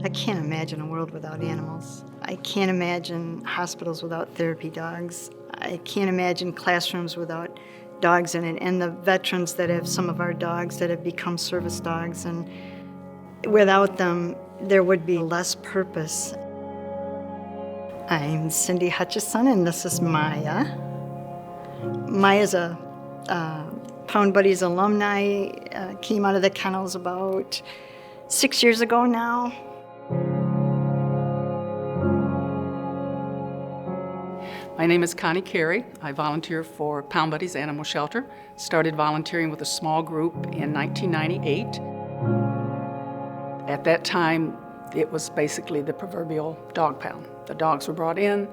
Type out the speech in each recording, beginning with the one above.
I can't imagine a world without animals. I can't imagine hospitals without therapy dogs. I can't imagine classrooms without dogs in it, and the veterans that have some of our dogs that have become service dogs, and without them, there would be less purpose. I'm Cindy Hutchison, and this is Maya. Maya's a Pound Buddies alumni, came out of the kennels about 6 years ago now. My name is Connie Carey. I volunteer for Pound Buddies Animal Shelter. Started volunteering with a small group in 1998. At that time, it was basically the proverbial dog pound. The dogs were brought in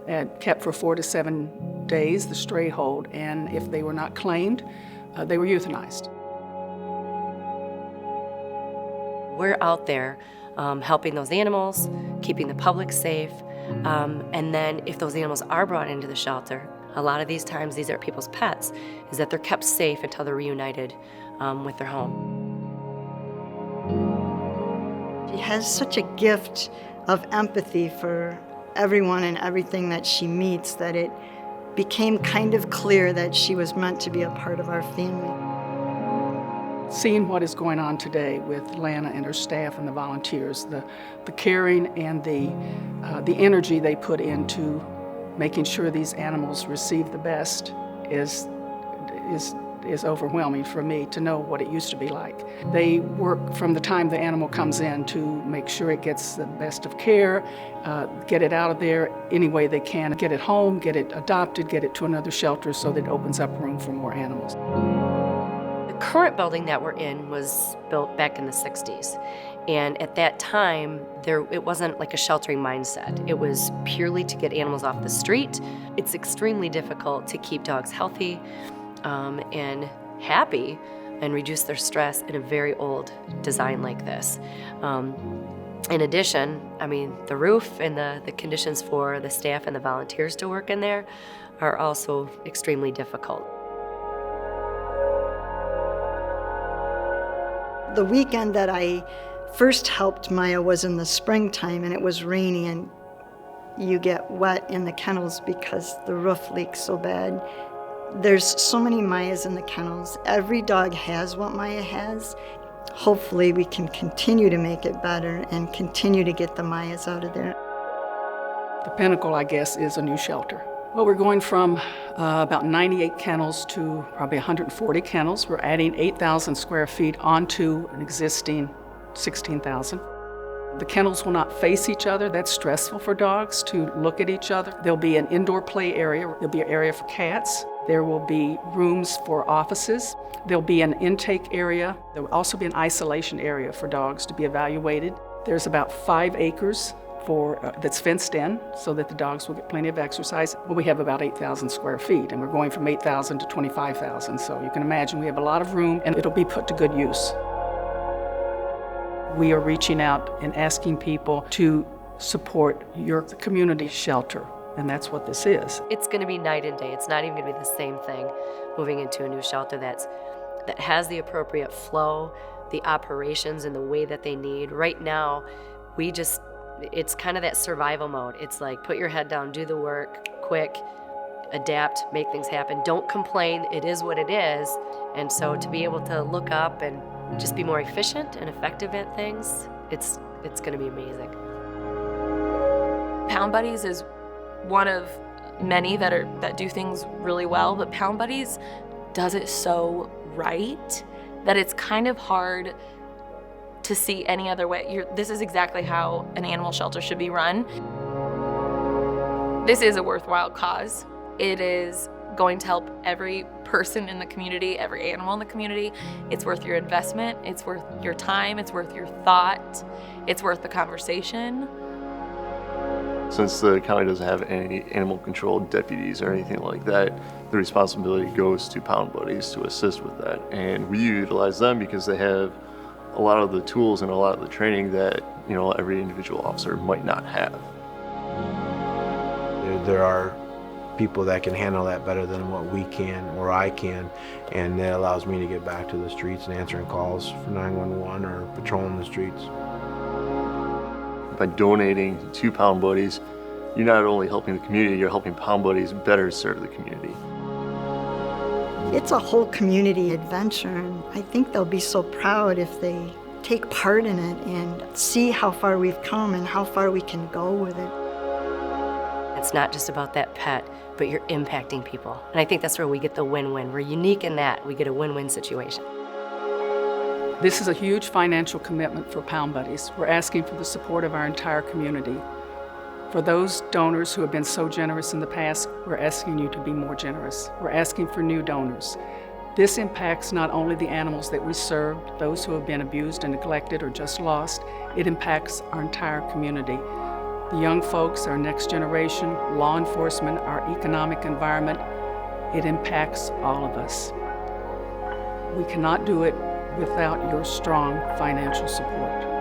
and kept for 4 to 7 days, the stray hold, and if they were not claimed, they were euthanized. We're out there helping those animals, keeping the public safe, and then if those animals are brought into the shelter, a lot of these times these are people's pets, is that they're kept safe until they're reunited with their home. She has such a gift of empathy for everyone and everything that she meets that it became kind of clear that she was meant to be a part of our family. Seeing what is going on today with Lana and her staff and the volunteers, the caring and the energy they put into making sure these animals receive the best is overwhelming for me to know what it used to be like. They work from the time the animal comes in to make sure it gets the best of care, get it out of there any way they can, get it home, get it adopted, get it to another shelter so that it opens up room for more animals. The current building that we're in was built back in the 60s. And at that time, it wasn't like a sheltering mindset. It was purely to get animals off the street. It's extremely difficult to keep dogs healthy and happy and reduce their stress in a very old design like this. In addition, I mean, the roof and the conditions for the staff and the volunteers to work in there are also extremely difficult. The weekend that I first helped Maya was in the springtime, and it was rainy, and you get wet in the kennels because the roof leaks so bad. There's so many Mayas in the kennels. Every dog has what Maya has. Hopefully we can continue to make it better and continue to get the Mayas out of there. The pinnacle, I guess, is a new shelter. Well, we're going from about 98 kennels to probably 140 kennels. We're adding 8,000 square feet onto an existing 16,000. The kennels will not face each other. That's stressful for dogs to look at each other. There'll be an indoor play area. There'll be an area for cats. There will be rooms for offices. There'll be an intake area. There will also be an isolation area for dogs to be evaluated. There's about 5 acres that's fenced in so that the dogs will get plenty of exercise. Well, we have about 8,000 square feet, and we're going from 8,000 to 25,000. So you can imagine we have a lot of room, and it'll be put to good use. We are reaching out and asking people to support your community shelter, and that's what this is. It's going to be night and day. It's not even going to be the same thing moving into a new shelter that has the appropriate flow, the operations, and the way that they need. Right now, it's kind of that survival mode. It's like put your head down, do the work, quick, adapt, make things happen. Don't complain. It is what it is. And so to be able to look up and just be more efficient and effective at things, it's going to be amazing. Pound Buddies is one of many that do things really well, but Pound Buddies does it so right that it's kind of hard to see any other way. This is exactly how an animal shelter should be run. This is a worthwhile cause. It is going to help every person in the community, every animal in the community. It's worth your investment, it's worth your time, it's worth your thought, it's worth the conversation. Since the county doesn't have any animal control deputies or anything like that, the responsibility goes to Pound Buddies to assist with that. And we utilize them because they have a lot of the tools and a lot of the training that, every individual officer might not have. There are people that can handle that better than what we can or I can, and that allows me to get back to the streets and answering calls for 911 or patrolling the streets. By donating to Pound Buddies, you're not only helping the community, you're helping Pound Buddies better serve the community. It's a whole community adventure, and I think they'll be so proud if they take part in it and see how far we've come and how far we can go with it. It's not just about that pet, but you're impacting people. And I think that's where we get the win-win. We're unique in that. We get a win-win situation. This is a huge financial commitment for Pound Buddies. We're asking for the support of our entire community. For those donors who have been so generous in the past, we're asking you to be more generous. We're asking for new donors. This impacts not only the animals that we serve, those who have been abused and neglected or just lost, it impacts our entire community. The young folks, our next generation, law enforcement, our economic environment, it impacts all of us. We cannot do it without your strong financial support.